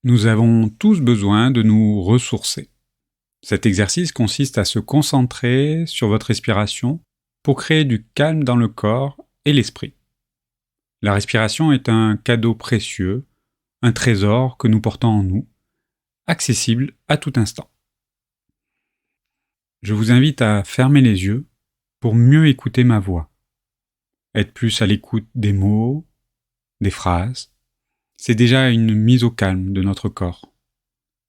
Nous avons tous besoin de nous ressourcer. Cet exercice consiste à se concentrer sur votre respiration pour créer du calme dans le corps et l'esprit. La respiration est un cadeau précieux, un trésor que nous portons en nous, accessible à tout instant. Je vous invite à fermer les yeux pour mieux écouter ma voix. Être plus à l'écoute des mots, des phrases. C'est déjà une mise au calme de notre corps.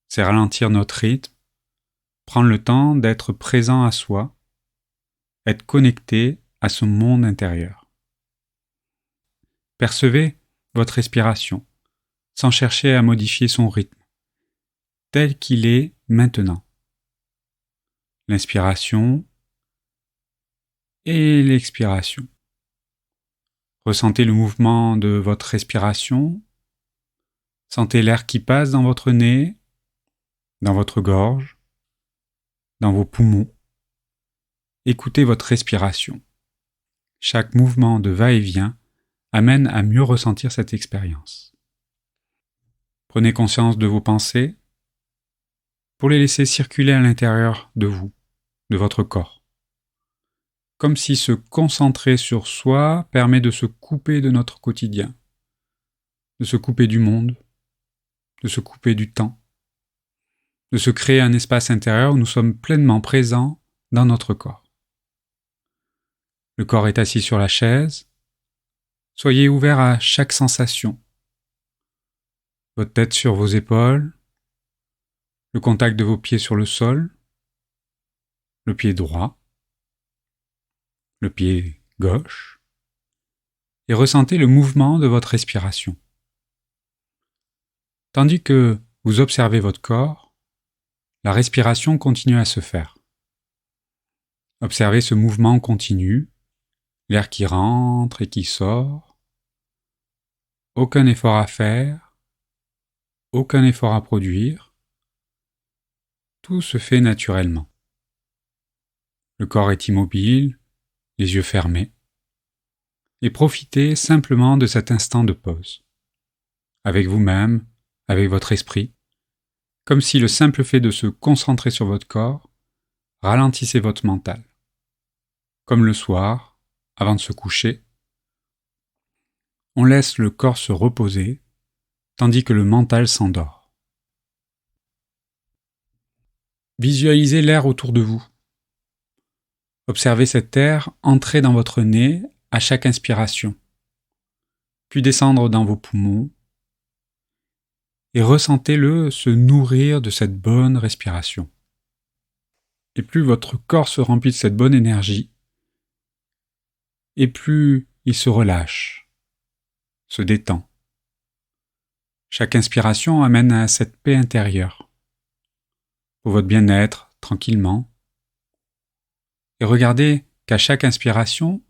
C'est ralentir notre rythme, prendre le temps d'être présent à soi, être connecté à ce monde intérieur. Percevez votre respiration, sans chercher à modifier son rythme, tel qu'il est maintenant. L'inspiration et l'expiration. Ressentez le mouvement de votre respiration. Sentez l'air qui passe dans votre nez, dans votre gorge, dans vos poumons. Écoutez votre respiration. Chaque mouvement de va-et-vient amène à mieux ressentir cette expérience. Prenez conscience de vos pensées pour les laisser circuler à l'intérieur de vous, de votre corps. Comme si se concentrer sur soi permet de se couper de notre quotidien, de se couper du monde, de se couper du temps, de se créer un espace intérieur où nous sommes pleinement présents dans notre corps. Le corps est assis sur la chaise. Soyez ouvert à chaque sensation. Votre tête sur vos épaules, le contact de vos pieds sur le sol, le pied droit, le pied gauche, et ressentez le mouvement de votre respiration. Tandis que vous observez votre corps, la respiration continue à se faire. Observez ce mouvement continu, l'air qui rentre et qui sort. Aucun effort à faire, aucun effort à produire. Tout se fait naturellement. Le corps est immobile, les yeux fermés. Et profitez simplement de cet instant de pause. Avec vous-même, avec votre esprit, comme si le simple fait de se concentrer sur votre corps ralentissait votre mental. Comme le soir, avant de se coucher, on laisse le corps se reposer, tandis que le mental s'endort. Visualisez l'air autour de vous. Observez cet air entrer dans votre nez à chaque inspiration, puis descendre dans vos poumons, et ressentez-le se nourrir de cette bonne respiration. Et plus votre corps se remplit de cette bonne énergie, et plus il se relâche, se détend. Chaque inspiration amène à cette paix intérieure, pour votre bien-être, tranquillement. Et regardez qu'à chaque inspiration,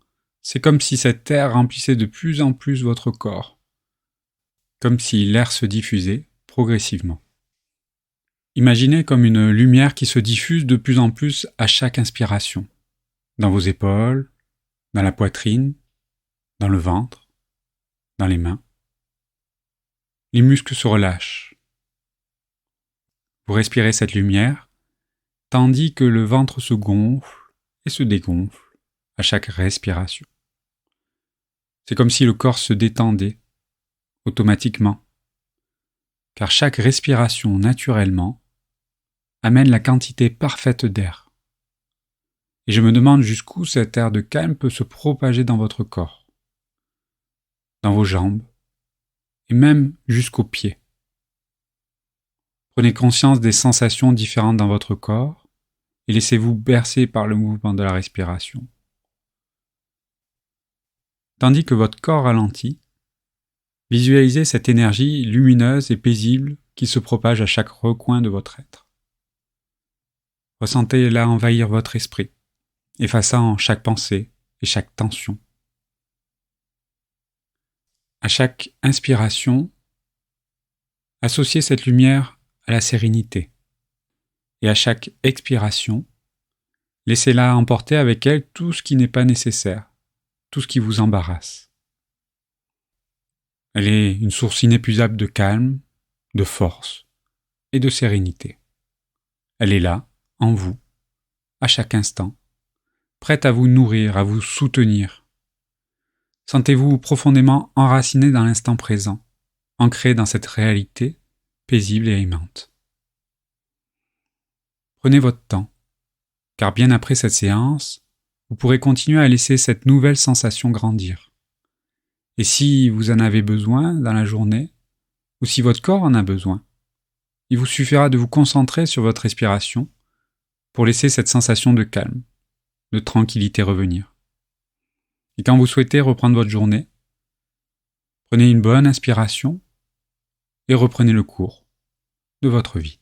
c'est comme si cet air remplissait de plus en plus votre corps, comme si l'air se diffusait progressivement. Imaginez comme une lumière qui se diffuse de plus en plus à chaque inspiration, dans vos épaules, dans la poitrine, dans le ventre, dans les mains. Les muscles se relâchent. Vous respirez cette lumière, tandis que le ventre se gonfle et se dégonfle à chaque respiration. C'est comme si le corps se détendait automatiquement, car chaque respiration naturellement amène la quantité parfaite d'air. Et je me demande jusqu'où cet air de calme peut se propager dans votre corps, dans vos jambes, et même jusqu'aux pieds. Prenez conscience des sensations différentes dans votre corps et laissez-vous bercer par le mouvement de la respiration. Tandis que votre corps ralentit, visualisez cette énergie lumineuse et paisible qui se propage à chaque recoin de votre être. Ressentez-la envahir votre esprit, effaçant chaque pensée et chaque tension. À chaque inspiration, associez cette lumière à la sérénité. Et à chaque expiration, laissez-la emporter avec elle tout ce qui n'est pas nécessaire, tout ce qui vous embarrasse. Elle est une source inépuisable de calme, de force et de sérénité. Elle est là, en vous, à chaque instant, prête à vous nourrir, à vous soutenir. Sentez-vous profondément enraciné dans l'instant présent, ancré dans cette réalité paisible et aimante. Prenez votre temps, car bien après cette séance, vous pourrez continuer à laisser cette nouvelle sensation grandir. Et si vous en avez besoin dans la journée, ou si votre corps en a besoin, il vous suffira de vous concentrer sur votre respiration pour laisser cette sensation de calme, de tranquillité revenir. Et quand vous souhaitez reprendre votre journée, prenez une bonne inspiration et reprenez le cours de votre vie.